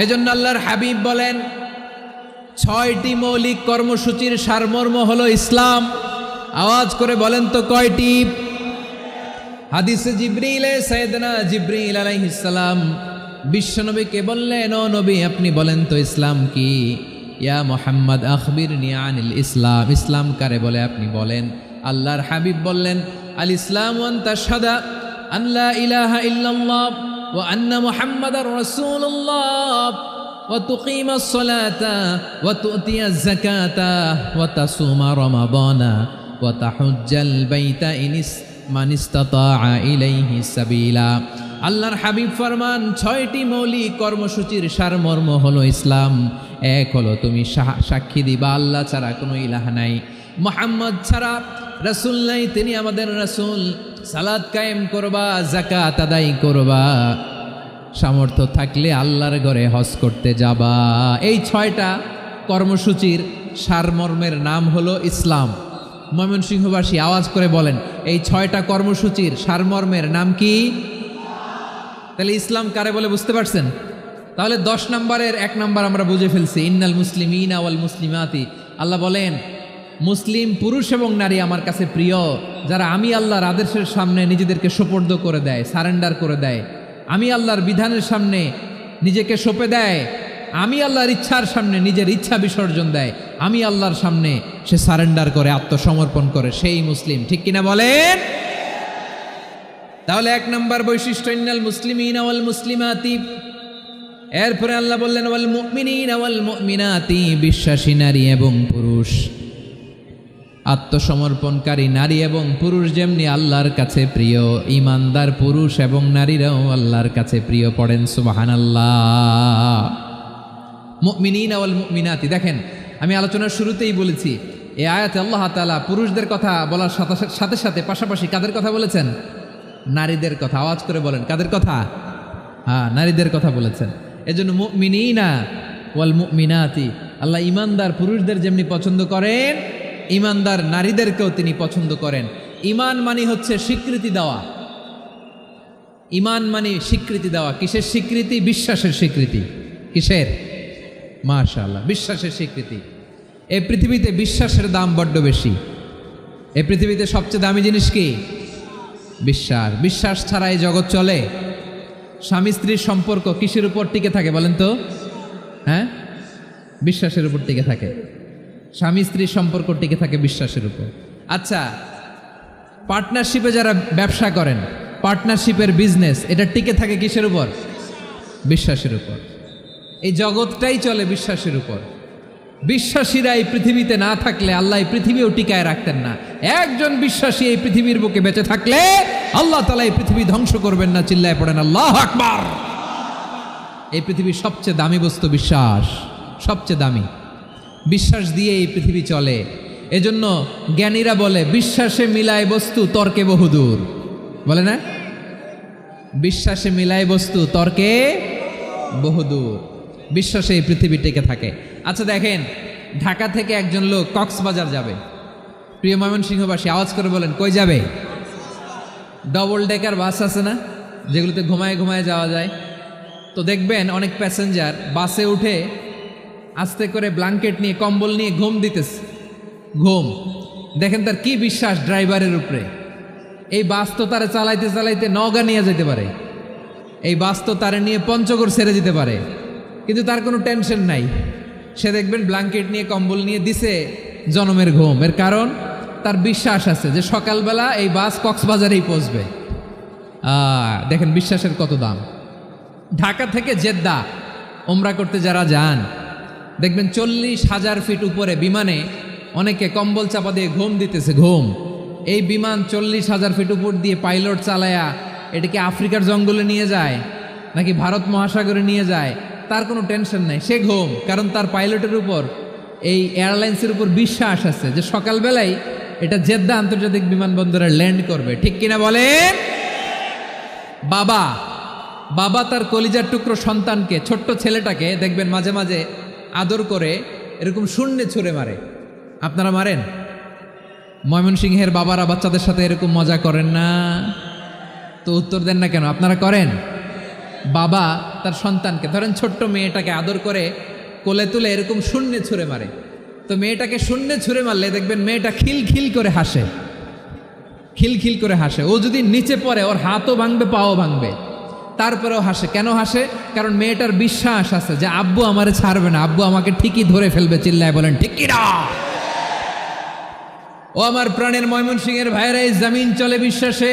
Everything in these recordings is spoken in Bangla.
এজন্য আল্লাহর হাবিব বলেন 6টি মৌলিক কর্মসূচির সারমর্ম হলো ইসলাম। আওয়াজ করে বলেন তো কয়টি? হাদিসে জিবরিলে সাইয়েদনা জিবরিল আলাইহিস সালাম বিশ্বনবীকে বললেন, ও নবী আপনি বলেন তো ইসলাম কি? ইয়া মুহাম্মদ আখবিরনি আনিল ইসলাম, ইসলাম কারে বলে আপনি বলেন। আল্লাহর হাবিব বললেন, আল ইসলামু আন তাশহাদা আন লা ইলাহা ইল্লাল্লাহ ওয়া আন্না মুহাম্মাদার রাসূলুল্লাহ ওয়া তুকিমাস সালাতা ওয়া তুতিয়াজ যাকাতা ওয়া তাসুমা রমাদানা ওয়া তাহুজ্জাল বাইতা মান ইসতাতাআ ইলাইহি সাবিলা। আল্লাহর হাবিব ফরমান 6টি মৌলিক কর্মসূচির সারমর্ম হলো ইসলাম। এক হলো তুমি সাক্ষী দিবা আল্লাহ ছাড়া কোনো ইলাহ নাই, মুহাম্মদ ছাড়া রাসূল নাই, তিনি আমাদের রাসূল। সালাত কায়েম করবা, যাকাত আদায় করবা, সামর্থ্য থাকলে আল্লাহর ঘরে হজ করতে যাবা। এই 6টা কর্মসূচির সারমর্মের নাম হলো ইসলাম। ময়মনসিংহবাসী আওয়াজ করে বলেন, এই 6টা কর্মসূচির সারমর্মের নাম কি? তাহলে ইসলাম কারে বলে বুঝতে পারছেন? তাহলে 10 নম্বরের 1 নম্বর আমরা বুঝে ফেলছি, ইন্নাল মুসলিমিনা ওয়াল মুসলিমাতি। আল্লাহ বলেন মুসলিম পুরুষ এবং নারী আমার কাছে প্রিয়, যারা আমি আল্লাহর আদেশের সামনে নিজেদেরকে সোপর্দ করে দেয়, সারেন্ডার করে দেয়, আমি আল্লাহর বিধানের সামনে নিজেকে সঁপে দেয়, আমি আল্লাহর ইচ্ছার সামনে নিজের ইচ্ছা বিসর্জন দেয়, আমি আল্লাহর সামনে সে সারেন্ডার করে, আত্মসমর্পণ করে, সেই মুসলিম। ঠিক কিনা বলেন? তাহলে 1 নম্বর বৈশিষ্ট্য ইন্নাল মুসলিমিনা ওয়াল মুসলিমাতি। এরপরে আল্লাহ বললেন ওয়াল মুমিনিনা ওয়াল মুমিনাতি, বিশ্বাসী নারী এবং পুরুষ, আত্মসমর্পণকারী নারী এবং পুরুষ যেমনি আল্লাহর কাছে প্রিয়, ইমানদার পুরুষ এবং নারীরাও আল্লাহর কাছে প্রিয়। পড়েন সুবহানাল্লাহ। মুমিনিনা ওয়াল মুমিনাতি। দেখেন আমি আলোচনার শুরুতেই বলেছি, এই আয়াতে আল্লাহ তাআলা পুরুষদের কথা বলার সাথে সাথে পাশাপাশি কাদের কথা বলেছেন? নারীদের কথা। আওয়াজ করে বলেন কাদের কথা? হ্যাঁ, নারীদের কথা বলেছেন। এজন্য মুমিনিনা ওয়াল মুমিনাতি, আল্লাহ ইমানদার পুরুষদের যেমনি পছন্দ করেন, ইমানদার নারীদেরকেও তিনি পছন্দ করেন। ইমান মানে হচ্ছে স্বীকৃতি দেওয়া। ইমান মানে স্বীকৃতি দেওয়া। কিসের স্বীকৃতি? বিশ্বাসের স্বীকৃতি। কিসের? মাশাআল্লাহ, বিশ্বাসের স্বীকৃতি। এই পৃথিবীতে বিশ্বাসের দাম বড্ড বেশি। এই পৃথিবীতে সবচেয়ে দামি জিনিস কি? বিশ্বাস। বিশ্বাস ছাড়া এই জগৎ চলে? স্বামী স্ত্রীর সম্পর্ক কিসের উপর টিকে থাকে বলেন তো? হ্যাঁ, বিশ্বাসের উপর টিকে থাকে। স্বামী স্ত্রীর সম্পর্ক টিকে থাকে বিশ্বাসের উপর। আচ্ছা, পার্টনারশিপে যারা ব্যবসা করেন, পার্টনারশিপের বিজনেস, এটা টিকে থাকে কিসের উপর? বিশ্বাসের উপর। এই জগৎটাই চলে বিশ্বাসের উপর। বিশ্বাসীরা এই পৃথিবীতে না থাকলে আল্লাহ এই পৃথিবীও টিকায় রাখতেন না। একজন বিশ্বাসী এই পৃথিবীর বুকে বেঁচে থাকলে আল্লাহ তাআলা এই পৃথিবী ধ্বংস করবেন না। চিল্লায় পড়েন আল্লাহু আকবার। এই পৃথিবীর সবচেয়ে দামি বস্তু বিশ্বাস, সবচেয়ে দামি। বিশ্বাস দিয়ে এই পৃথিবী চলে। এজন্য জ্ঞানীরা বলে বিশ্বাসে মিলায় বস্তু, তর্কে বহুদূর। বলে না? বিশ্বাসে মিলায় বস্তু, তর্কে বহুদূর। বিশ্বাসে এই পৃথিবী টিকে থাকে। আচ্ছা দেখেন, ঢাকা থেকে একজন লোক কক্সবাজার যাবে। প্রিয় ময়মনসিংহবাসী আওয়াজ করে বলেন কই যাবে? ডবল ডেকার বাস আছে না, যেগুলোতে ঘুমায় ঘুমায় যাওয়া যায়। তো দেখবেন অনেক প্যাসেঞ্জার বাসে উঠে আস্তে করে ব্ল্যাঙ্কেট নিয়ে, কম্বল নিয়ে ঘুম দিতেছে। ঘুম দেখেন তার কি বিশ্বাস ড্রাইভারের উপরে। এই বাস তো তারা চালাইতে চালাইতে নওগাঁ নিয়ে যেতে পারে, এই বাস তো তারা নিয়ে পঞ্চগড় ছেড়ে দিতে পারে, কিন্তু তার কোনো টেনশন নাই। সে দেখবেন ব্ল্যাঙ্কেট নিয়ে, কম্বল নিয়ে দিছে জনমের ঘুম। এর কারণ তার বিশ্বাস আছে যে সকালবেলা এই বাস কক্সবাজারেই পৌঁছবে। দেখেন বিশ্বাসের কত দাম। ঢাকা থেকে জেদ্দা ওমরা করতে যারা যান, দেখবেন 40,000 ফিট উপরে বিমানে অনেকে কম্বল চাপা দিয়ে ঘুম দিতেছে। ঘুম। এই বিমান 40,000 ফিট উপর দিয়ে পাইলট চালায়া এটাকে আফ্রিকার জঙ্গলে নিয়ে যায় নাকি ভারত মহাসাগরে নিয়ে যায়, তার কোনো টেনশন নাই। সে ঘুম, কারণ তার পাইলটের উপর, এই এয়ারলাইন্সের উপর বিশ্বাস আছে যে সকালবেলায় এটা জেদ্দা আন্তর্জাতিক বিমানবন্দরে ল্যান্ড করবে। ঠিক কিনা বলেন? বাবা তার কলিজার টুকরো সন্তানকে, ছোট্ট ছেলেটাকে দেখবেন মাঝে মাঝে আদর করে এরকম শূন্যে ছুঁড়ে মারে। আপনারা মারেন? ময়মনসিংহের বাবারা বাচ্চাদের সাথে এরকম মজা করেন না? তো উত্তর দেন না কেন? আপনারা করেন? বাবা তার সন্তানকে, ধরেন ছোট্ট মেয়েটাকে আদর করে কোলে তুলে এরকম শূন্যে ছুঁড়ে মারে, তো মেয়েটাকে শূন্যে ছুঁড়ে মারলে দেখবেন মেয়েটা খিলখিল করে হাসে, খিলখিল করে হাসে। ও যদি নিচে পড়ে ওর হাতও ভাঙবে, পাও ভাঙবে, তারপরেও হাসে। কেন হাসে? কারণ মেয়েটার বিশ্বাস আছে যে আব্বু আমারে ছাড়বে না, আব্বু আমাকে ঠিকই ধরে ফেলবে। চিল্লায় বলেন ঠিক কি না? ও আমার প্রাণের ময়মনসিংহের ভাইরা, এই জমিন চলে বিশ্বাসে।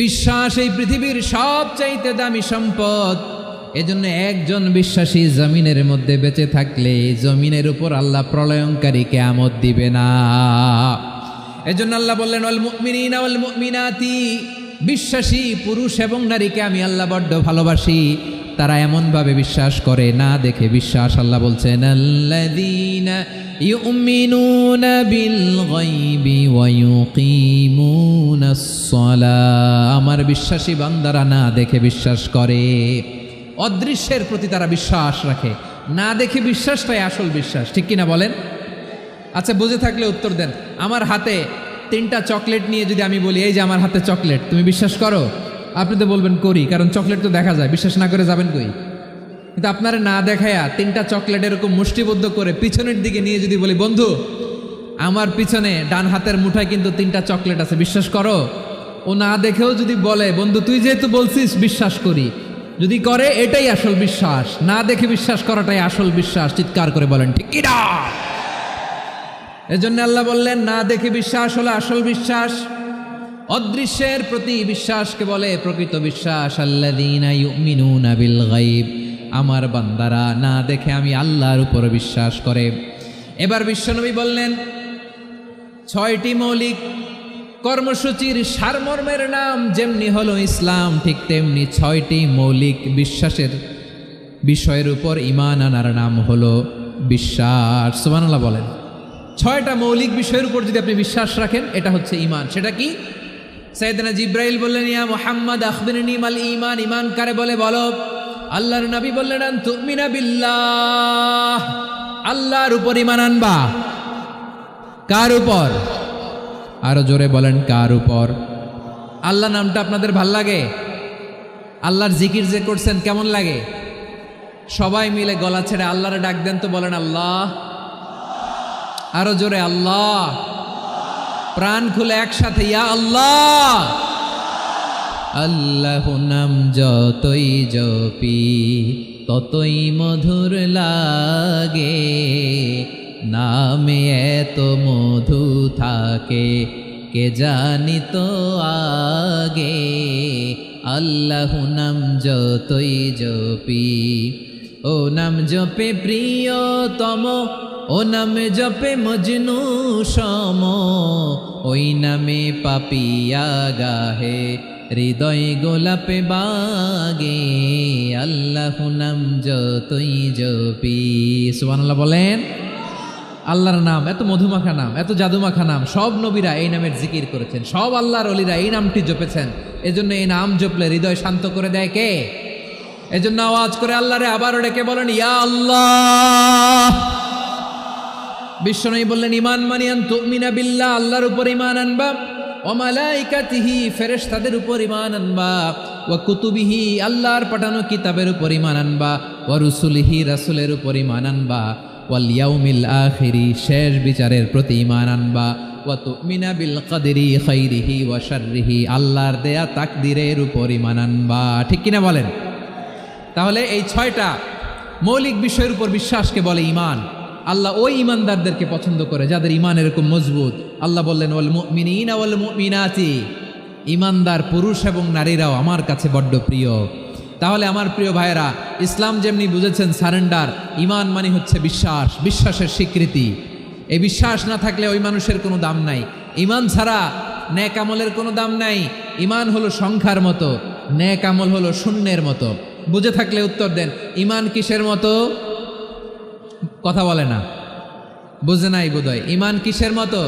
বিশ্বাস এই পৃথিবীর সবচাইতে দামি সম্পদ। এজন্য একজন বিশ্বাসী জমিনের মধ্যে বেঁচে থাকলে জমিনের উপর আল্লাহ প্রলয়ঙ্কারী কিয়ামত দিবে না। এজন্য আল্লাহ বললেন ওয়াল মুমিনিনা ওয়াল মুমিনাতি, বিশ্বাসী পুরুষ এবং নারীকে আমি আল্লাহ বড্ড ভালোবাসি। তারা এমনভাবে বিশ্বাস করে না দেখে বিশ্বাস। আল্লাহ বলছেন আল্লাযীনা ইউমিনুনা বিল গায়বি ওয়া ইউকিমুনাস সালাহ, আমার বিশ্বাসী বান্দারা না দেখে বিশ্বাস করে। অদৃশ্যের প্রতি তারা বিশ্বাস রাখে, না দেখে বিশ্বাসটাই আসল বিশ্বাস। ঠিক কিনা বলেন? আচ্ছা, বুঝে থাকলে উত্তর দেন। আমার হাতে 3টা চকলেট নিয়ে যদি আমি বলি এই যে আমার হাতে চকলেট, তুমি বিশ্বাস করো? আপনি তো বলবেন করি, কারণ চকলেট তো দেখা যায়, বিশ্বাস না করে যাবেন কই? কিন্তু আপনারা না দেখায়া 3টা চকলেট এরকম মুষ্টিবদ্ধ করে পিছনের দিকে নিয়ে যদি বলি বন্ধু আমার পিছনে ডান হাতের মুঠায় কিন্তু 3টা চকলেট আছে, বিশ্বাস করো? ও না দেখেও যদি বলে বন্ধু তুই যেহেতু বলছিস বিশ্বাস করি, যদি করে এটাই আসল বিশ্বাস। না দেখে বিশ্বাস করাটাই আসল বিশ্বাস। চিৎকার করে বলেন ঠিক কি না? এজন্য আল্লাহ বললেন না দেখে বিশ্বাস হলো আসল বিশ্বাস। অদৃশ্যের প্রতি বিশ্বাসকে বলে প্রকৃত বিশ্বাস। আল্লাযীনা ইউমিনুনা বিল গায়ব, আমার বান্দারা না দেখে আমি আল্লাহর উপর বিশ্বাস করে। এবার বিশ্বনবী বললেন 6টি মৌলিক কর্মসূচির সারমর্মের নাম যেমনি হলো ইসলাম, ঠিক তেমনি 6টি মৌলিক বিশ্বাসের বিষয়ের উপর ঈমান আনার নাম হলো বিশ্বাস। সুবহানাল্লাহ বলেন। 6টা মৌলিক বিষয়ের উপর যদি আপনি বিশ্বাস রাখেন এটা হচ্ছে ঈমান। সেটা কি? সাইয়েদনা জিব্রাইল বললেন ইয়া মুহাম্মদ আখবিরনি মাল ঈমান, ঈমান কারে বলে বলো। আল্লাহর নবী বললেন আন তুমিনা বিল্লাহ, আল্লাহর উপর ঈমান আনবা। কার উপর? আরো জোরে বলেন কার উপর? আল্লাহ নামটা আপনাদের ভাল লাগে? আল্লাহর জিকির যে করছেন কেমন লাগে? সবাই মিলে গলা ছেড়ে আল্লাহরে ডাক দেন তো, বলেন আল্লাহ। আরো জোরে আল্লাহ। প্রাণ খুলে একসাথে ইয়া আল্লাহ। আল্লাহ নাম যতই জপি ততই মধুর লাগে, নামে এত মধু থাকে কে জানি তো আগে। আল্লাহ নাম যতই জপি, ও নাম জপে প্রিয়তম, ও নামে জপে মজনু সম, ওই নামে পাপিয়া গাহে হৃদয় গোলাপে বাগে। আল্লাহ নাম যতই জপি। সুবহানাল্লাহ বলেন। আল্লাহর নাম এত মধুমাখা নাম, এত জাদুমাখা নাম, সব নবীরা এই নামের জিকির করেছেন, সব আল্লাহর ওলিরা এই নামটি জপেছেন। এজন্য এই নাম জপলে হৃদয় শান্ত করে দেয় কে? এজন্য আওয়াজ করে আল্লাহরে আবারও ডেকে বলেন ইয়া আল্লাহ। বিশ্বনবী বললেন ঈমান মানে আন তুমিনা বিল্লাহ, আল্লাহর উপর ঈমান আনবা, ওয়া মালাইকাতিহি ফেরেশতাদের উপর ঈমান আনবা, ওয়া কুতুবিহি আল্লাহর পাঠানো কিতাবের উপর ঈমান আনবা, ওয়া রুসুলিহি রাসূলের উপর ঈমান আনবা, ওয়াল ইয়াউমিল আখিরি শেষ বিচারের প্রতি ঈমান আনবা, ওয়া তুমিনা বিল কদরি খাইরিহি ওয়া শাররিহি আল্লাহর দেয়া তাকদীরের উপর ঈমান আনবা। ঠিক কিনা বলেন? তাহলে এই 6টা মৌলিক বিষয়ের উপর বিশ্বাসকে বলে ঈমান। আল্লাহ ওই ঈমানদারদেরকে পছন্দ করে যাদের ঈমান এরকম মজবুত। আল্লাহ বললেন ওয়াল মুমিনিনা ওয়াল মুমিনাতি, ঈমানদার পুরুষ এবং নারীরাও আমার কাছে বড্ড প্রিয়। তাহলে আমার প্রিয় ভাইয়েরা, ইসলাম যেমনি বুঝেছেন সারেন্ডার, ঈমান মানে হচ্ছে বিশ্বাস, বিশ্বাসের স্বীকৃতি। এই বিশ্বাস না থাকলে ওই মানুষের কোনো দাম নাই। ঈমান ছাড়া নেক আমলের কোনো দাম নাই। ঈমান হলো সংখ্যার মতো, নেক আমল হলো শূন্যের মতো। বুঝে থাকলে উত্তর দেন। ঈমান কিসের মতো? কথা বলে না, বুঝে নাই বোধহয়। ঈমান কিসের মতো?